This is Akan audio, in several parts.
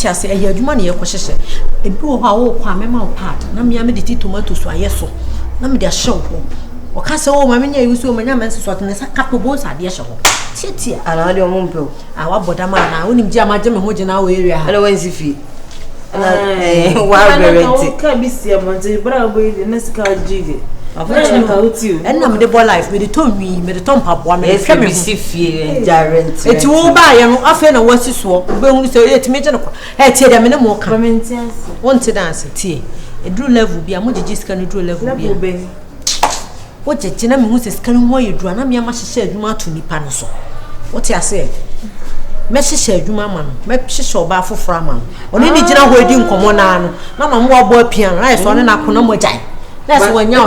What you say? A year money, a question. A blue how mema part. Namia me the tomatoes so I so. Nam dia show. O kasa o mama nya yusu o manya mense so atene sa kapobo sa de hye ho. Tietia ana de omo mpe o. Ah wa boda ma na onim ji amaje me ho gina o area ha. Ana wansi fi. Ana wa bereti. Ka bi si amonte bra boy de nesika jige. Afọ ka uti o. Enna me de bo life me de tonwi me de tompa bo me hwe me si fie jarent. Eti wo ba ye no afa na wasi so be hu se etime je no ko. Tie da me ne mo ka. Commenti ase. Wonte dance tie. Edru level bia mo jiji sika no dru level bia. What je na me hu se sika no ho yedru na me ama hyehye adwuma ato nipa no so. What you say? Me hyehye adwuma ma no. Me hyehye oba afoforo ama no. Oni ni gina ho edi nkomo na no. Na ma mo obo apian, right so ne na kona mo jai. That's when you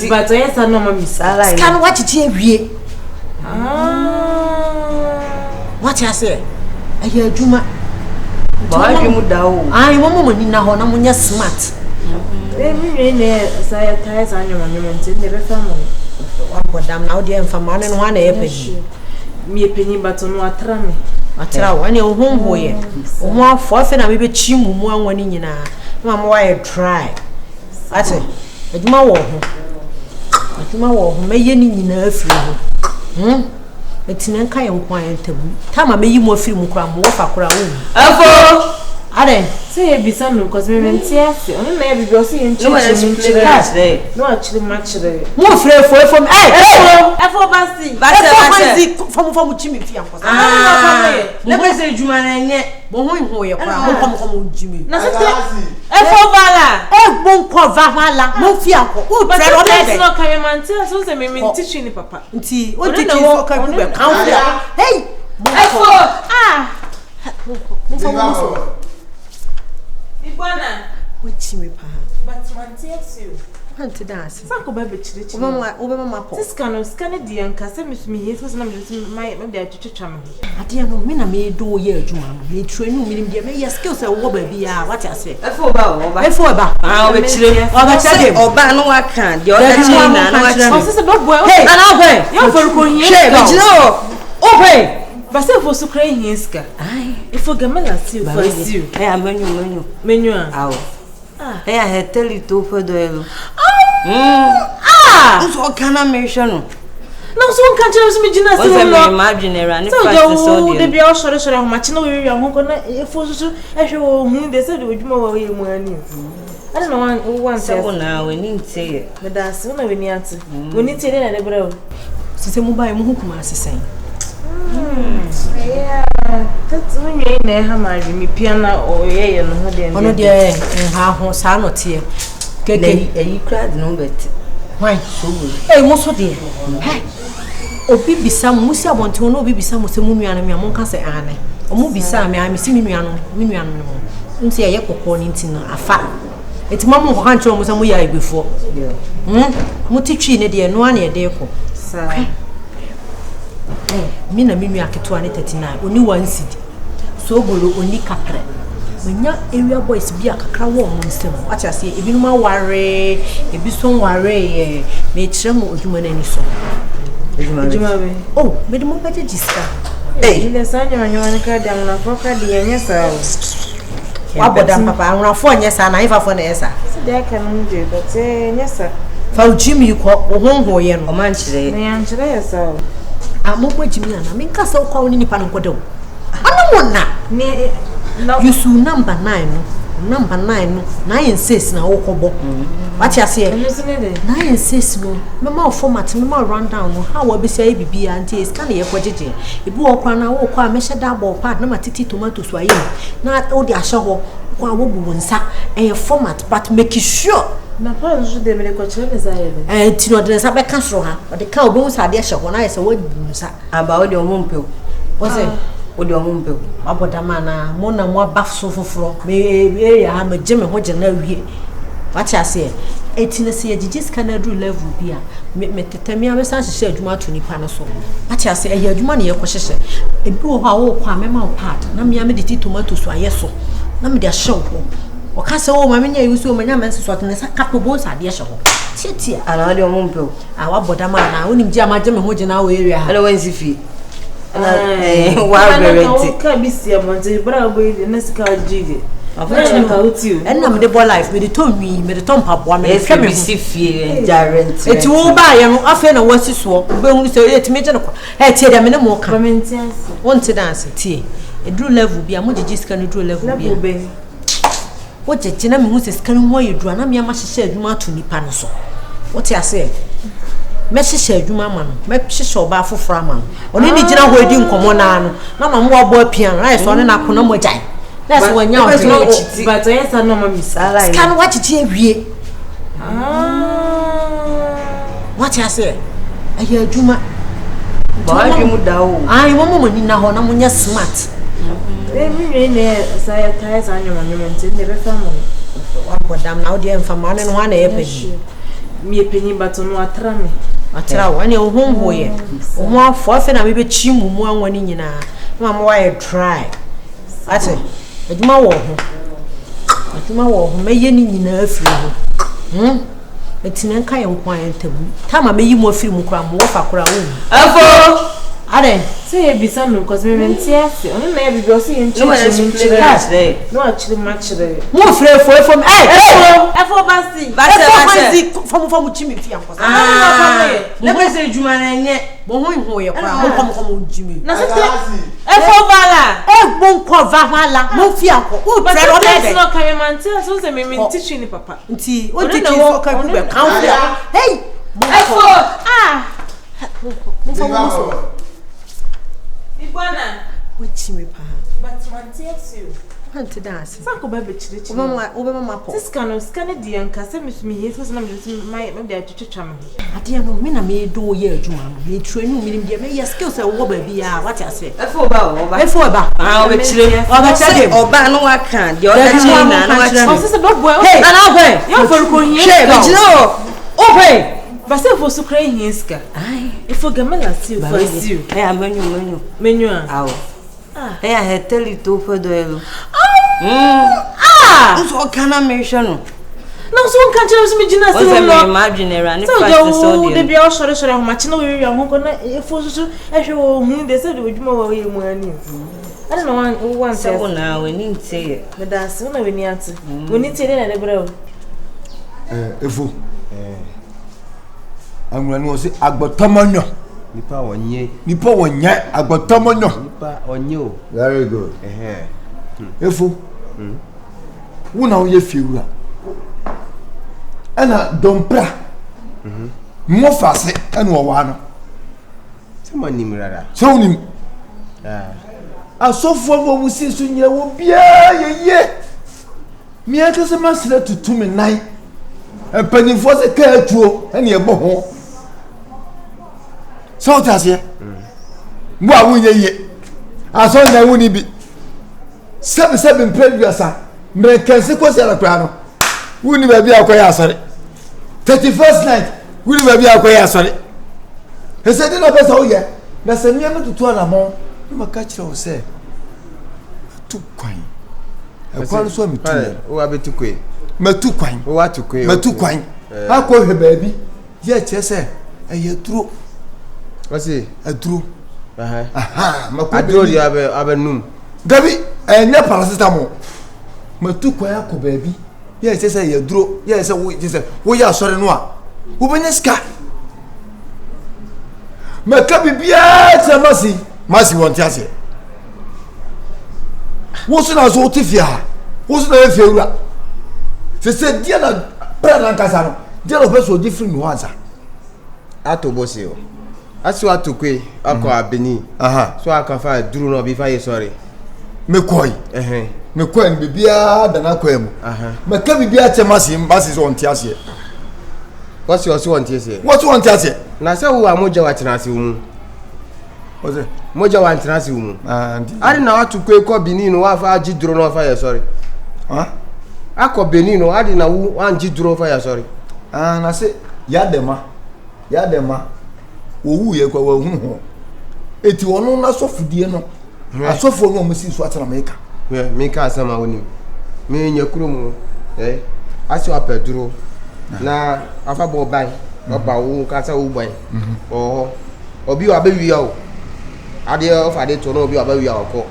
but yes I know my sala. Can watch it here. What you say? Aye adwuma. Ba adwuma da o. Ai mo mo ni na ho na mo nya smart. Me ne say ties on your monument in the family. What damn now dey enfama ne no na ye pagi. Me penny but no atra me. Atra wo ane wo honho ye. Wo ho afo afi na me be chi mumu anwani nyina. Na ma wa ye try. Ate. Adwuma wo ho. Adwuma wo ho meye ni nyina afiri ho. Etine nka ye nko ayen tabu. Tama meyi mo afiri mu kura mo wo fa kura wo. Afo. Ade. Say e bisa no cause me mentia. Ono na e bibi o say nchi. No actually match there. Mo free for me. Efo basi. Basi from chimi fi anko. Na pese adwuma na nye. Mo ho ye kura mo kom chimi. Na so efo bala. Mo ko va hala. Mo fi anko. O tre ro be. No kan mentia so say me menti ni papa. Nti o titi so ka ku be kan fi. Hey. Efo. Mo so. Ibana. Which me pa. But mantias you. Want dance. Sanko ba be chirichi. Mama po. Scan the anka say me here so na me dey twetwa me. Ade no me na me do ye adwuma no. Me train no me dey me skills e wo ba bia what you say. Efo ba o ba. Efo ba. Ah o be chire. O ba chire. Oba no wa kan. De o da chire na wa chire. O se bo boy. Hey, na go. You for ko here. Hey, be chire o. Open. Base for so cry hinska. Ai. Ifo gamela see for see. Eh amenyu. Menu a. Awo. Eh a heteli to for do elo. So kana mention no. Na so nka chere so me gina se no. no. Imagine rani fast so dey. De bia o sore ho ma chi na we ho ko na efo so ehwe wo hu de se de odwuma wo ye mu ani. I don't know one say na we ni ntie. Me da se na we ni ate. We ni tie na de bra o. Se mu ba mu hu kuma asesen. Yeah. That's when you na ha ma me piana o ye no ho de. Ono de ha ho sa no tie. Keke eyi crowd no bet. Why so good? Hey, mo so de. Hey. Obi bisa mu si abonte no obi bisa mu se mu nua no me amon ka se ane. Omo bisa me am si me nua no no. Nti ye kokko ni nti no afa. Eti mamu ko kan che mo se mu ya ebefo. Mu titwi ne de no ane de ko. Sa. Me na me nua keto ane 39. Oni 1 cedi. So bolo oni kakra. Menya area boys bia kakra wo mo nsem. Acha se ebi no ma ware, ebi so ware me kire mo odwuma na ni so. Odwuma be. Oh, me de mo pete jiska. Ile sanya wanyo ka da na foka de yenye sa. Wa boda papa anwa fo nye sa na ifa fo na yesa. Se de ka no je but yenye sa. Fa ujimi ko ohonho ye no. O man chire. Na yan chire yesa. Amogbo jimi na me nka sa kwa woni nipa no kodo. Ana wona. Ne you su number 9 no. Number 9 no. 9 na wokobo. What you say? 9 no. Mema format, mema rundown no. How we be say bibia anti scan ye kwajeje. Ebi wo kwa na wo kwa me sheda ball pad na matiti tomato so ayi. Na o di ahye ho kwa wo bu nsa. Format but make sure na pa nso de me ko chere za ye. Ti no de nsa be ka soro ha. O de ka obo nsa de ahye ho na ye se wo bu nsa. Aba o de o mumpe. Wo say odi omumpe abodama na mo na mo abafso foforo me ya ha me geme ho gye na wie wacha ase etine se yegigi scanner do level bia me tetami a san hye adwuma to nipa no so wacha ase eya adwuma na ye ko hye ebi wo ha wo kwa mema pad na me am de tomato so aye so na me de hye wo o ka se wo ma me nya yusu o manya mense so atene sa kapobo sa de hye ho tietia ana odi omumpe a wabodama na onim gi amaje me ho gye na wo area ha ana wansi fi Ka bisi amonte bra boy na sika jige. And I'm the boy life, me the tongue, me the tom papa, me the family fee, Jarrett. It's all by and often a what's his walk, but we say it, me, I tell them no more comments. Want to dance a tea. A drew level be a much just can do level be. What a gentleman who is coming where you draw, and I'm your master said you want to be panoso. What I say? Message said you, mamma, message or baffle framan. Only the general wedding come on, no more boy piano, I saw an aponomo jai. That's when you're but yes, I know my miss. I can't watch it here. What I say? I hear Juma. I want in now, I'm just smart. Say, tires on your monument in the family. What damn now, dear, from 1 and 1 penny. Me a penny, but on what trammy. I tell when you're home, boy. More forfeit, I may be chim one when in now. Mamma, why try? I say. Aduma wo ho meye ni nyina afiri ho etinen kan yankwan entam tama meyi mo afiri mu kra mo fa kra wo afo ade say e bisa no cause me mentiase onu na e bibi o say enchi no actually match there mo frɛ fo efo basi fo chimi fi anko na pese adwuma na nye mo ho ye kra mo kom chimi na se efo bala bon ko va hala mo fi anko o frɛ o de no kan mentiase so say me mentichi ni papa nti o titi so kan ku be kan hey efo mo Ibwana, which me pa. But mantias you. Want to dance. Sanko baby chirichi. Mama po. This scan the anka say me yes was na my dey chichicha me. Ade no me na me do ye adwuma. Me train me dem me skills e wo ba bia what I say. Efo ba. Oba chire. Oba chire. Oba no aka. The other China no aka. Oh sister dog boy. Hey, na boy. You for ko yin. She be jino. Open. But say for so cry yin ska. Ai. If for gamela see for you. Hey, menu. Awo. Hey, I tell you to for do elo. So can I mention no? No so kan tell me jina say no. What's imaginary and practice so dey be all sure ho ma china we ho ko na e fo so ehwe wo hu dey say dey odwuma wo ye mu ani. I don't know one say na we need say me da se na we ni ate. We need say na dey bra o. Efo. Anwani o se agbotomonyo. Nipa wonye agbotomonyo. Nipa onye o. Very good. Efo. Wona o ye fiewura. Ana dompra. Mo fase ana wo wa no. Se manim rara. So nim. Asofo wo musi so nyira wo bia ye. Mi akase masira tutu me nai. Empanifo se ka atuo ene ebo ho. So tase. Mo a wonye ye. Aso na woni bi. Seven previousa. Me kense ko se la kwa no. Woni ba bia akoya asore. 31st night. Woni ba bia akoya asore. Ese de no pesa o ye. Na se mi am tutu ala mo. No maka kire o se. Tu kwan. E kwa so mi tu. O abetu kwe. Matu kwan. O watu kwe. Matu kwan. Akọ hwe baabi. Ye che se eye duro. Wasi aduro. Mako aduro di abenum. Gabi enya paracetamol. Matu kwan akọ baabi. Ye che se ye duro. Ye se wo ya asore no a. Wo benya ska. Maka bibia che masi wonti ase. Wo so na so tifia. Wo so na efia wura. Se dia na pra kasa no dia no person different no answer ato bosi o aso atokwe akọ abeni so akafa duru no bi fa ye sorry me koi me koi bibia da na koi mu me ka bibia che masi so onti ase wasi onti ase what onti ase na se wo amoja wa tenase wo mu oze moja wa tenase wo mu ari na atokwe ko bini no wa fa agi duru no fa ye sorry akọ benino adi na wu anji duro fa ya sorry na se ya dema owu ye kwa wu ho eti onu na sofudie no asofo no mo si so atena meka me ka asama woni me nyakuro mu asi wa peduro na afa bo bai oba wu ka sa wu bai obi wa be wi o ade of ade to no bi aba wi akọ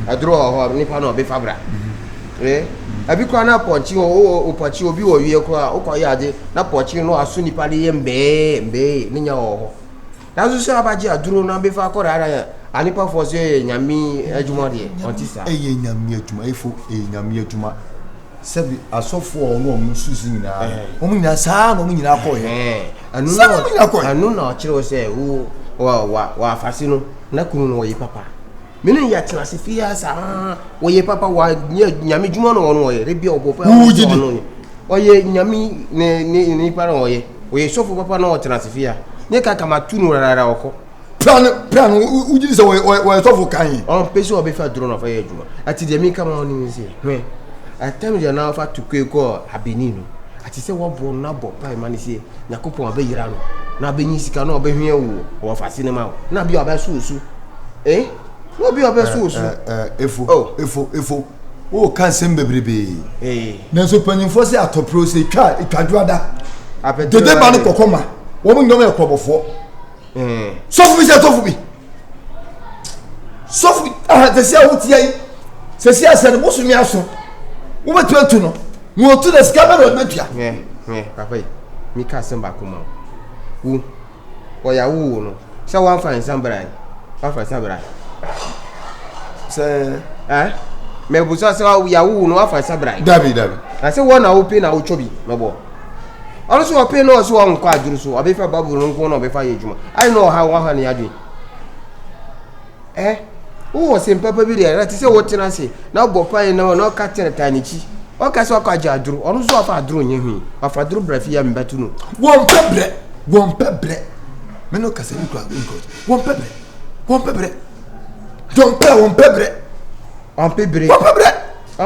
adro ho nipa na obi fabra abi kwa na ponchi o ponchi obi wo wie kwa ukoye ade na ponchi no aso nipa de ye mbe ninya ho na so so abaji aduro na be fa akora ara anipa fo so nyami adwuma de ontisa nyami adwuma efo nyami adwuma sebi asofo ono omususu nyina omunyina saa no omunyina akọ anu na ochiro se wa afasi no na kunu no yi papa minu ya tena se fia sa wo ye papa wa nyame dwuma no wono ye rebi obofa no oye nyame ni para oye oye sofo papa no tena se fia ne ka kama tunu rara okọ plan ujiri se wo sofo kan on pesi obe fa duro no fa ye dwuma ati de mi kama oni mi se atam je na fa tukwe ko abenino ati se wo bo na bo pa ma ni se yakopon abe yira no na be nyi sika na obe hwe wo fa sinema na bi obe susu no bi obe susu efo o kan sem bebrebe na so panyimfo se atopro se twadwada dede ba no kokoma wo mu nyom ekobofo sofu bi se tofu bi sofu te se awuti ai se se asere musumi aso wo betu no wo tu the scammer na tua papa mi ka semba kuma wo ya wo no se wan fa nsambrai se me busa se ya wo no wa fa nsambrai dabi na se wo na wo pe na wo chobi mebo ono so wo pe no so wo nkwa aduru so obe fa babu no nko no obe fa yejuma ai no ha wa ha ne adwen wo se papa bi re ti se wo tena se na bo pa na no ka tena tanichi o ka so ka jaduru onu so afa aduru nye hu afa aduru brafi ya mbatu no won pebre me no ka se ni kwa god won pebre on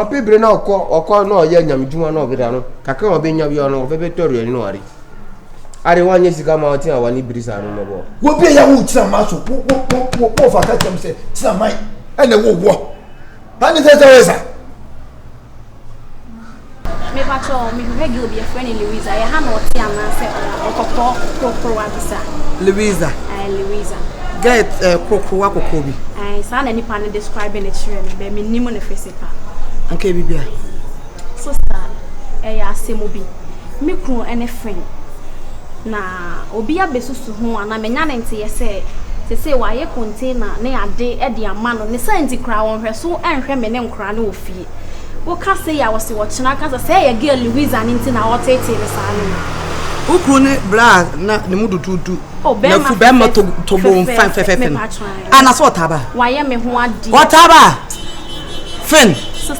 pebre na oko na oye nyamdwuma na obida no kaka obe nya bi ono obe toru ni no are wanye sika ma otin awani brisa no mo wo bi ya wo tira ma so wo fa ka tem se tira mai ene wo ba ni tete wesa me pacho me hwegi obi e friend Louisa ya ha na oti ana se okoko kokoro adisa Louisa get kokoro akoko bi sa na nipa na describing it shire me be nimo na fesipa anke bibia so star ya asemobi me kru ene friend na obi abesusu ho ana menya na nte yese se wa ye container na ade e de amano ne santi kra won hwe so enhwe me ne nkra na ofie wo ka se ya wose wo china ka se ya girl Louisa ni nti na wo tete ne sa no ukru ne bra na ne mudu tutu na fu be ma to bo fan ana so taba wa ye me ho ade otaba fen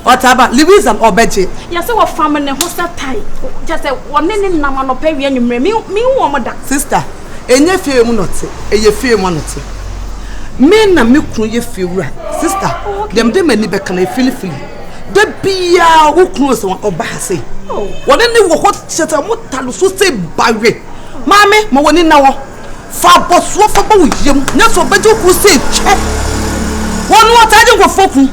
otaba Louisa obeje ya se wo fam ne ho satai just say wo ne nam no pa wi anwumre mi wo mo da sister enye fie mu note eye fie mu note me na me kru ye fie wura sister dem de mani be kana filifili de bia wo kru so oba hase woni ne wo hot cheta mo talo so se bawe mame mo woni na wo fa boso fa ba wo yem ne so beje ku se che wonu ataje ko foku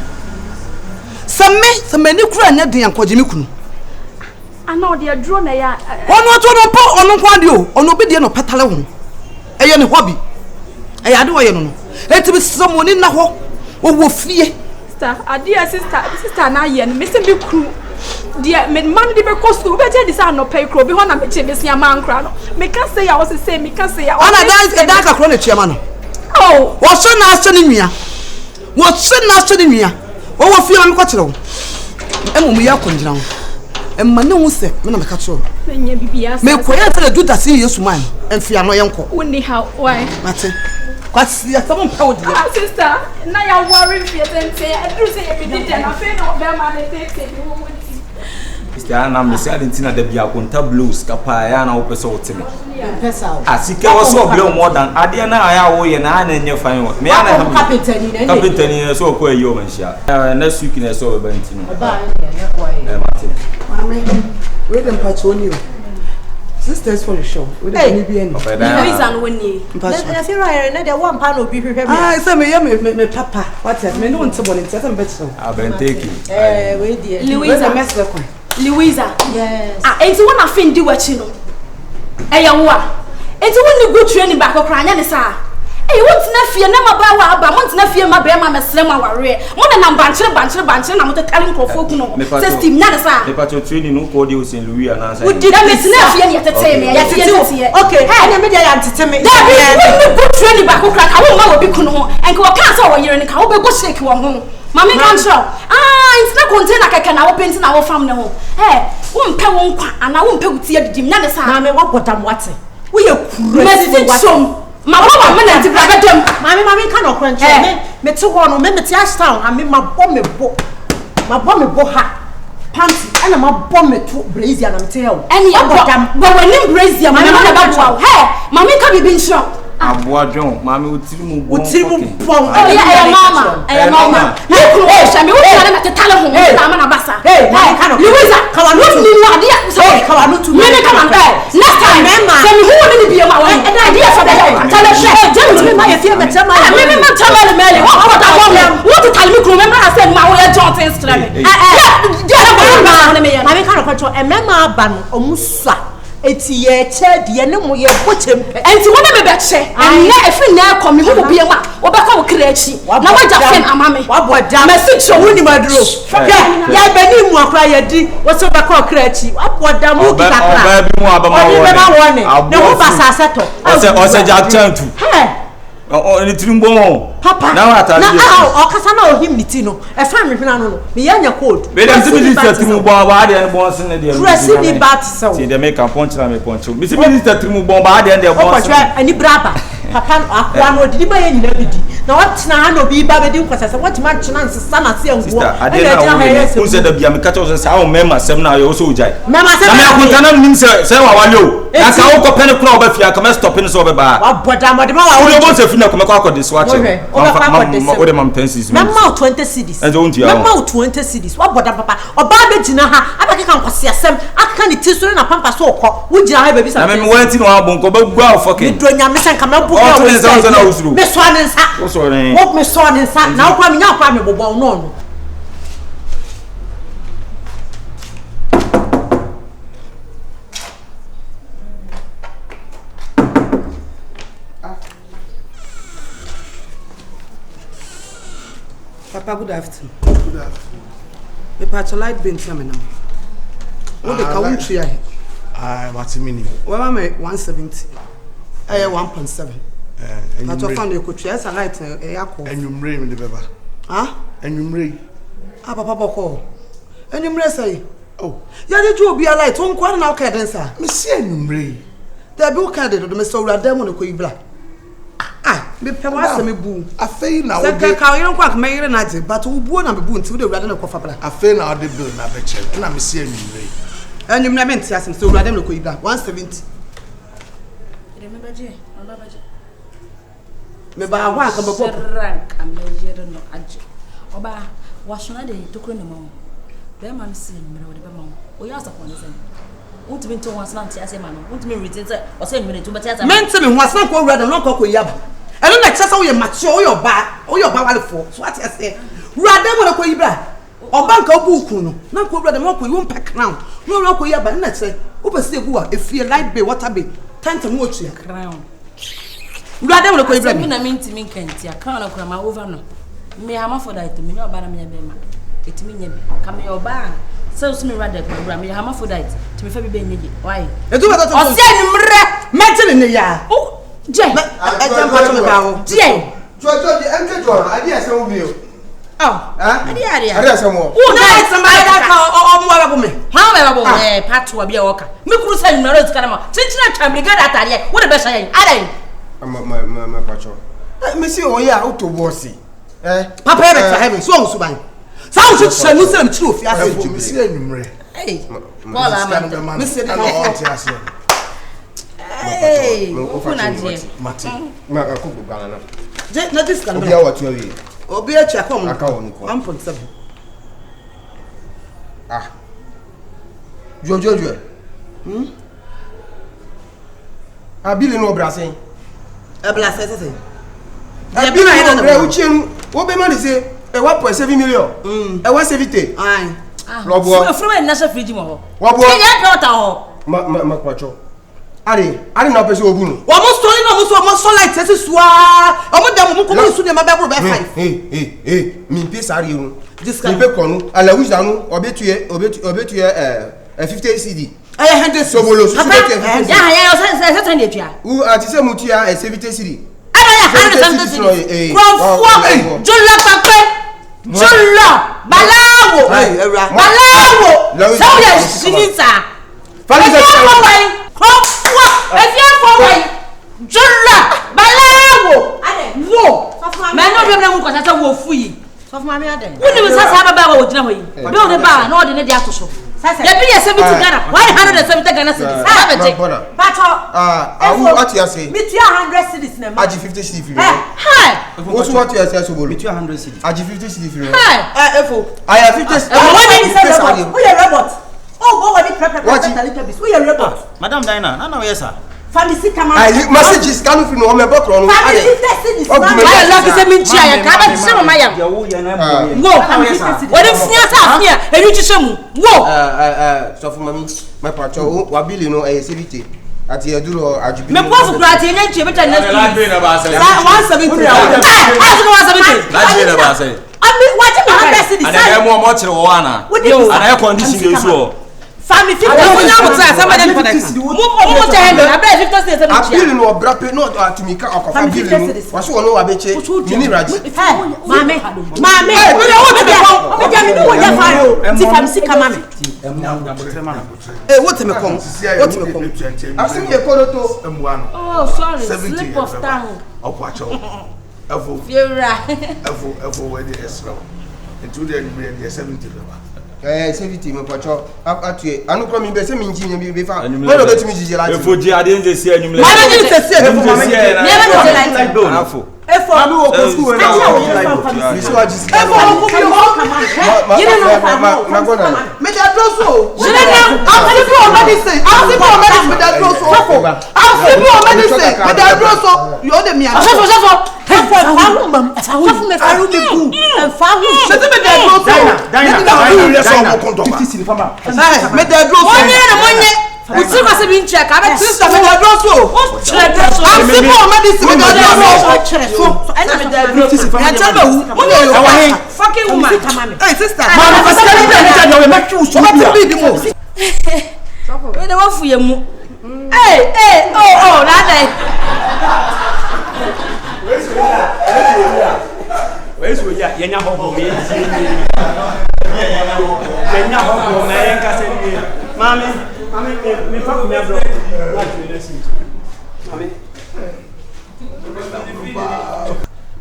same ni kru anya den ankoje me kunu ana odi aduro na ya wonu to no po onu kwa de o onu obi de no petale ho eye ne hobby eye ade wo ye no no etibi somoni na ho wo fie sister adia sister na ye no me se bi kru dia me man di be kostu be je di sa no pay kro bi ho na me che be sia man kra no me ka se ya wo se me ka se ya ana da ka kro na chiama no wo so na aso ni nwia wo fie ma me ko kire wo emu ya ko njira wo emma ne hu se me na me ka kire wo nya bibia me ko ya tele do da si Yesu man enfia no yenko woni how why mate kwasi ya samo mpa odi sister na ya worry fie tente adru se ye bi di na fe no be ma ne tete bi wo sister na me se adentina da bia konta blues kapa ya na wo pese wo teme pesa wo asike wo so ble more than ade na aya wo ye na na nye fan wo me ya na kapitani so ko ayi o manhia next week na so be bantino ba ya kwa ye mate mame we dem patroni sisters for the show we dem bi eni Louisa no woni na se right na de one pan obi hwehwe me say me papa what else me no want to bone ntse me betso abenteki we die Louisa mesle kwa Louisa yes enti wona fendi wachi no eya wo a enti woni go training back okra anya ne sa Hey, what's not fear? Never buy what I want to fear my bear, my slim, my warrior. More than a bunch, I'm telling for folk. System, not a sign. The patrol training, no cordials in Louis and answer. Would you not fear yet to tell me? Okay, I am media to tell me. Good training back, I won't be Kuno and go cancel when you're in the car, but shake one home. Mammy can't show. It's not contained like I can open in our family home. Hey, won't pay one and I won't pay with the gym. None of Mammy, what I'm watching. We are crazy. My mama minute to grab them. Mammy cannot quench me to one minute town. I mean, my bomb book. My bomb book hat. Panty and my bomb to brazier and tail. Any of them, but when you brazier, my mother about hey, Mammy can be been shot. Abuajon, Mammy would see me. Oh, yeah, mama. Mama. Me want to tell him. Hey, Bassa. Hey, Louisa, come on, what's the idea? Sorry, come on, to me. Come on, next time, Mamma. Tell me who will be my wife. An idea for that. Tell us, gentlemen, my fear, but tell my maybe not tell me, Mary. What I want to tell me, remember, I said, my way, John, things to me. I can't control a member ban or Musa. It's ye chair, the enemy, your butcher, and to one of the best say, and if you now come, you will be a man, or back over creation. Now, what just send a mammy? What damn message so winning my drew? Yeah, Benny, more cry a D, what's over creation? What damn movie? No, what's a settle? I said, I'll turn to. Hey. Oh, it's Papa. Now, I can't him, Nitino. A family, me young code. But I'm simply to Bombard and Bonson and the Recipe bat. So they make a punch and a punch. Mr. Minister to Bombard and the Bonson and the Braba. Papa, one did buy any levity. Now, what's now no be Babadin because I want much nonsense. Son, I see I didn't know who said the Yamakatos and our members, some now also jai. Mamma, I mean, say, I know. That's how open a crowd if you come stopping us over by. But I'm a this watch. What am I pensies? Mamma 20 cities. And don't you? Mamma 20 cities. What papa? Or Babajina, I can't see some. I can't teach you in a pampa so. Would you have a visit? I mean, waiting on Bonko, but well, fucking. Doing your mission come up with Miss Swan and Sack. What Miss Swan and Sack now coming up, I'm a well known. Papa, good afternoon. Good afternoon. The patcholite been coming now. What the country I what's a minimum? Well, I'm at 170. I have 1.7. But I found you could chase a light and you bring me the baby. Ah, and you bring. Ah, Papa call. And you say, oh, yeah, did you be a light? One quarter now, Cadenza. Monsieur, you bring. There be candid to Mr. Rademon Quibla. Ah, me pawasa me bu. Afei na wo de ka yo nkwa me yire na je but wo bu na me bu nti wo de wura na kofa bla. Afei na wo de bill na be che na me se anwure. Anwum na me nti asem so wura dem le ko ibla 170. Remember je, remember je. Me ba wa ka bako rank am yire no aje. Oba wa shona de tokro na mawo. Be ma me se me wo de be mawo. O ya asa pon se. Won't be to once not as a man, won't be written or say minute to but as a mentally was not go rather not go yab. I don't access all your mature your bar or your bar for. So what I say, rather when I call you back or bank of Bukuno, not go rather more you pack now. No local yab, and let's say, over say who if you like be what I be, time to watch your crown. Rather when I call you back, I mean to me, can't you? I can't cram over no. Me have for that to me, no bad me. It means come your bar. So me rather program me hermaphrodite to me fabi be nyi why e do what o se numre metal in ya oh je e jam pa to me ba wo je jojo di enke jo ade asem bi o ade asem wo na somebody that ka o mo ba me ha ba bo patwa bia wo ka me kuru se numre ro tika na ma chinchina twamri ga atare wo de be sha yen ade ma pacho me si o ya auto bossy papa e be ta heaven so on suban Sao should say Muslim truth? Yes, you see anymore. Hey, Paul, I'm Mr. Hey, open a jet. Martin, my uncle Galana. Jet, not this can be what you are. Or be a check on 1.7. Ah, Jojo. I believe no brassing. A blast, I believe no what be money say? 1.7 million. I was everything. Aye. Robo. From a national fridge mo. Robo. Ya daughter ho. Ma kwacho. Are na pese obunu. Wo mo story na mo so light se sua. O mo dem mo ko mo su ne ma be bro be 5. Mi pe sari run. Mi pe konu. Ala wi danu obetuye 50 CD. Aya 100 sobolo su su ke. Ya se tan de tua. U ati se mutia 70 CD. Aya 170 CD. Kwofo jolla pape. Jolla balawo. Balawo. So ya sinisa. Falisa. Kwofo. Efia forward. Jolla balawo. Wo. Me no be na mu ko tata wo fu yi. So for me aden. Wo ni sasa baba wo gina ho yi. Be o de ba na o de ne de atoso. Ya bi ya 70 Ghana. 170 Ghana cedis. Abeje. Pacho. Awu what you say? Me 100 cedis na ma. Aji 50 cedis free. Hi. What you say so bolo? Me 200 cedis. Aji 50 cedis free. Hi. Efo. I have 50 cedis. What did you say robot? Who your robot? Oh, go what the prep Who your robot? Madam Diana, na yes sir. Pharmacy come on. I messages can you know me back run. Pharmacy cedis. I love say me chia ya ka ba tse mama ya. Wo. What if sia sa sia? Enu tse mu. Wo. So for mami, my pacho wa bill no e sebite. Ati eduro ajubi. Me pofu kura ati enye nche beta next week. La be na ba say. 170. La be na ba say. Abi what you 100 cedis. Ana mo kire wo ana. Ana condition dey so. Family 50 somebody for next. Mo te handle abeg 50 cedis. Appeal no brape no to me ka okofa bill no. Waso wono wa beche. Mini raji. Mame. We dey wo be ko. O be me no wo dey fire o. Ti pharmacy come am. What me come? Asim ye koloto. Oh, sorry. Slip of tongue. Opacho. Evo. Fiora. Evo we dey esra. Into the 70 70 me pacho atue anu kro mi be se mi nji mi be fa we do betimi jije lati Efoji ade nze si anyum le. Mama ni se se Efo mama ni. Never do like do afo. Efo ami wo ko school we na mi so aji si Efo ko bi o You don't know na go na me da droso. Je ne know. I'm people already say. I'm people already me da droso. I'm people already say. Me da droso. You o de mi an. Sofo. Fahu mam. Fahu me fahu me ku. Fahu. Se me da droso. Me da droso. monye. Uti ma se bi nche ka ba Sister me da droso. chere droso. I'm people already say me da droso. So ena me da droso. Ya tell me who? Money yo. Fucking woman. Hey sister. Mama fasika ni be ni we make you so What bia. be the mo? We dey wa fu ye mu. Hey, oh, na dai. Where's we ya? Yenya hobo me. Yenya hobo me enka se ni. Mami, me fa ku me bro. Mami.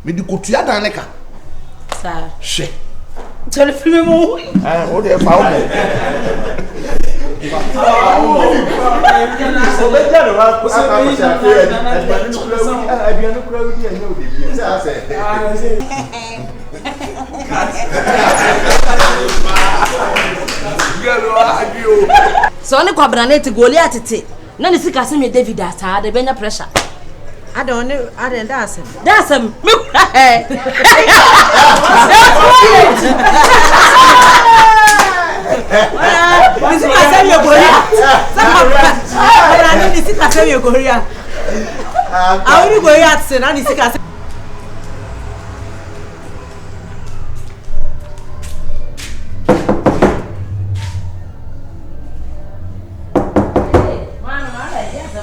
Me di kotua dan ne ka. Sa. Hwe. Tell film mu. O de fa o mo. Obeja no wa ko se Aduane kura wi dia nya o de bi. Se ase. So ne kwabra na ti Goliath tete. Na ne sika se me David asa de benya pressure. Ade that's That's me.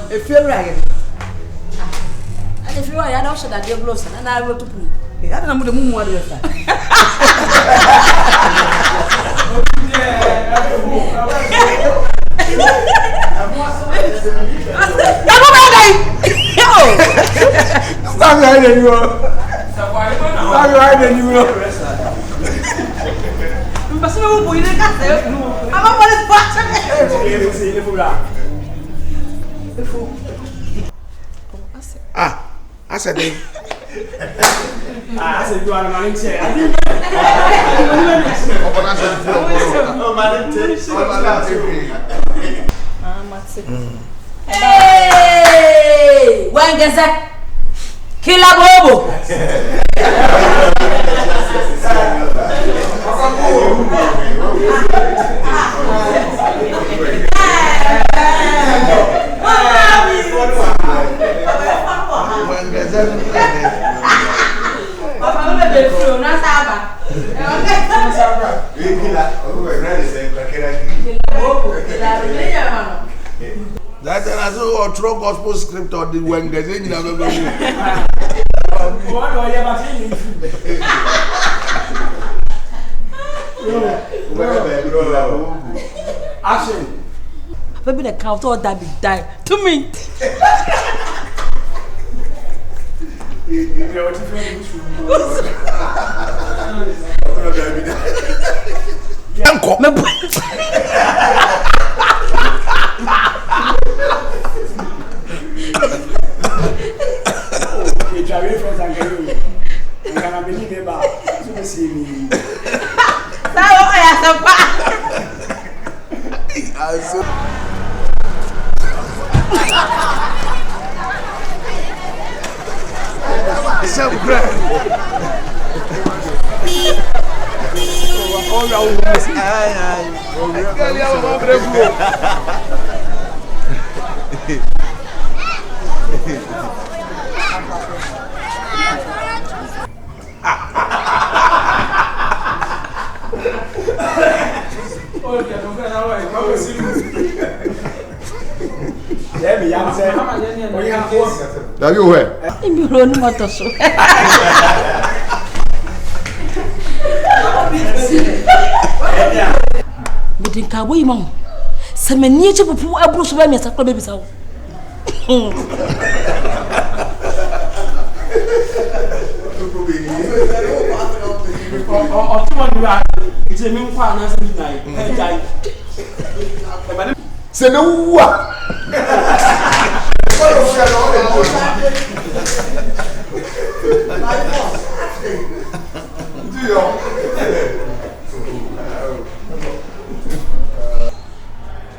If you're right. If you are not sure that you're close and I will to put. I don't know the moon what is that. Stop hiding you. Stop hiding you. Mas não vou ir na casa. A mamãe é forte. Ah, asa de. Ah, asa do ana mani che. Opo na se fu opo. O mani che. Ah, matse. Hey! Wangeza. Kila bobo. Mami That's an or true gospel script or the when there's any other. Action. Baby, the cow thought that be die to me. Have you heard? But in Cowboy, Mom, some nature of poor Bruce Wemmy, a baby soul. It's a new partner tonight. Say no what?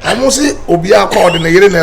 I must say, Obia called in the year in the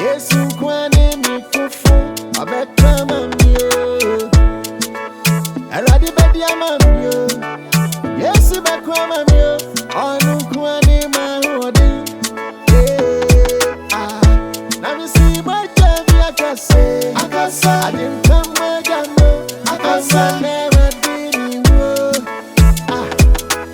Yes,